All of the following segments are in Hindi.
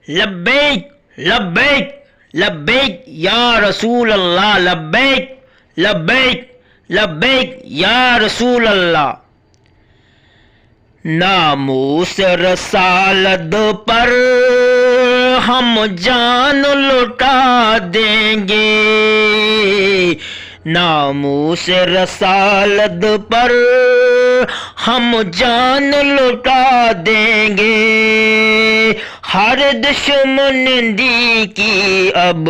लब्बैक लब्बैक लब्बैक या रसूल अल्लाह। लब्बैक लब्बैक लब्बैक या रसूल अल्लाह। नामूस रसालत पर हम जान लुटा देंगे। नामूस रसालत पर हम जान लुटा देंगे। हर दुश्मन दी की अब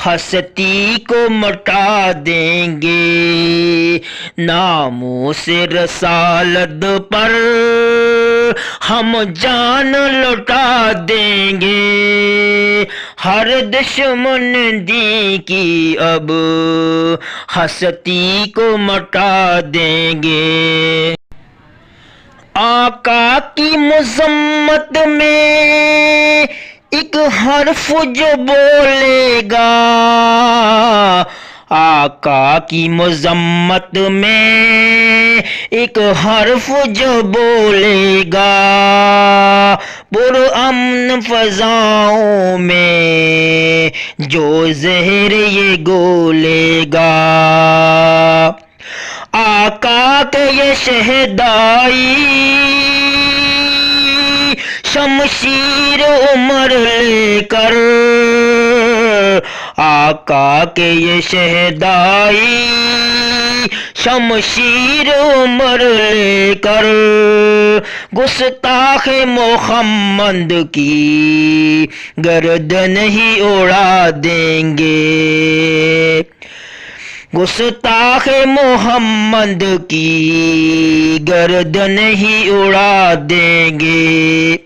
हस्ती को मिटा देंगे। नामूस रसालत पर हम जान लुटा देंगे। हर दुश्मन दी की अब हस्ती को मिटा देंगे। आका की मज़म्मत में एक हर्फ जो बोलेगा। आका की मज़म्मत में एक हर्फ जो बोलेगा। पुरअमन फ़ज़ाओं में जो ज़हर ये गोलेगा। आका के ये शहदाई शमशीर उमर लेकर। आका के ये शहदाई शमशीर उमर लेकर गुस्ताखे मोहम्मद की गर्दन ही उड़ा देंगे। गुस्ताखे मोहम्मद की गर्दन ही उड़ा देंगे।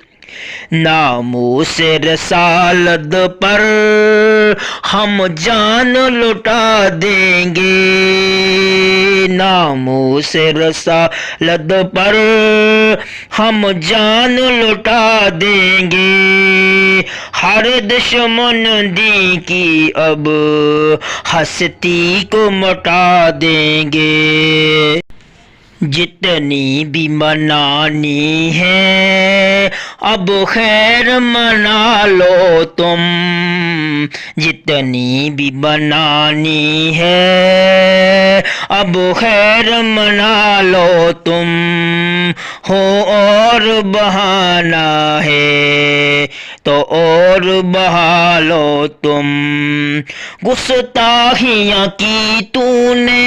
नामूस रसालत पर हम जान लुटा देंगे। नामूस रसालत पर हम जान लुटा देंगे। हर दुश्मन दी की अब हस्ती को मिटा देंगे। जितनी भी मनानी है अब खैर मना लो तुम। जितनी भी मनानी है अब खैर मना लो तुम। हो और बहाना है तो और बहा लो तुम। गुस्ताखियाँ की तूने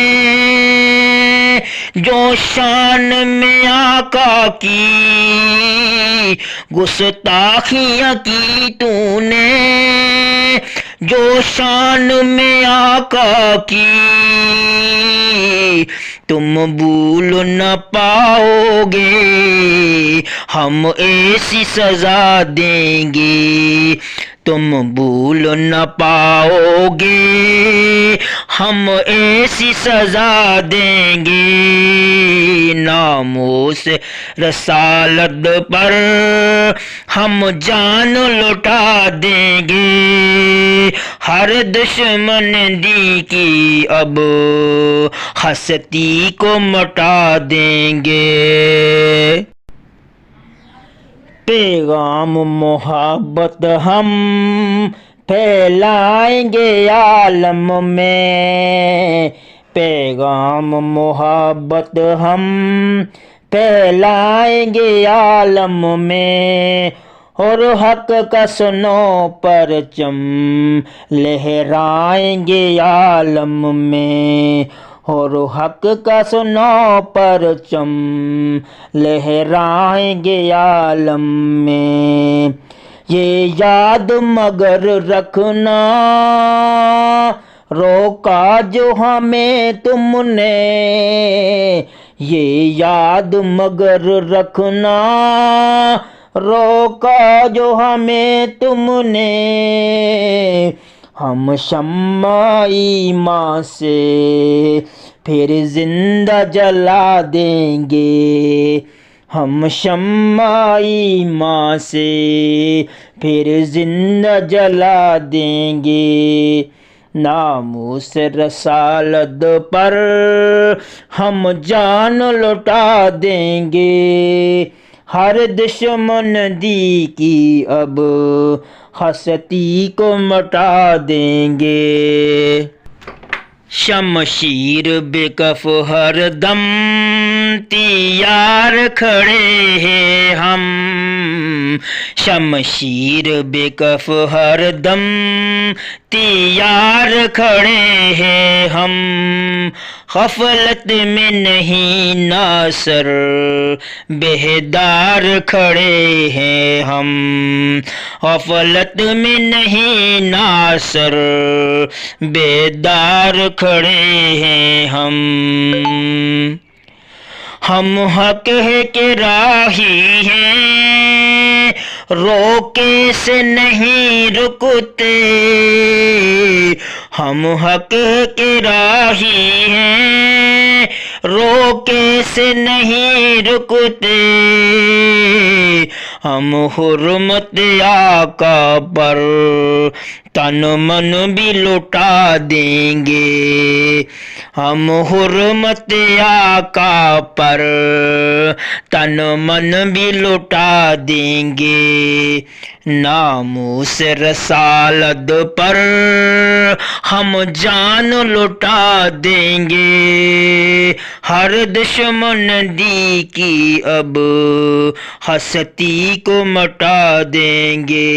जो शान में आका की। गुस्ताखियाँ की तूने जो शान में आका की। तुम भूल न पाओगे हम ऐसी सजा देंगे। तुम भूल न पाओगे हम ऐसी सजा देंगे। नामूस रसालत पर हम जान लुटा देंगे। हर दुश्मन दी की अब हस्ती को मिटा देंगे। पैगाम मोहब्बत हम फैलाएंगे आलम में। पैगाम मोहब्बत हम फैलाएंगे आलम में। और हक का सुनो परचम लहराएंगे आलम में। और हक का सुनो परचम लहराएंगे आलम में। ये याद मगर रखना रोका जो हमें तुमने। ये याद मगर रखना रोका जो हमें तुमने। हम शम्मा ईमान से फिर जिंदा जला देंगे। हम शम्मा ईमान से फिर जिंदा जला देंगे। नामूस रसालत पर हम जान लुटा देंगे। हर दुश्मन दी की अब हस्ती को मिटा देंगे। शमशीर बेकफ हर दम तैयार खड़े हैं हम। शमशीर बेकफ हर दम तैयार खड़े हैं हम। गफलत में नहीं नासर बेहदार खड़े हैं हम। गफलत में नहीं नासर बेदार खड़े हैं हम हक है के राही हैं, रोके से नहीं रुकते। हम हक के राही हैं, रोके से नहीं रुकते। हम हुर्मत आका पर तन मन भी लुटा देंगे। हम हुर्मत आका पर तन मन भी लुटा देंगे। नामूस रसालत पर हम जान लुटा देंगे। हर दुश्मन दी की अब हस्ती को मिटा देंगे।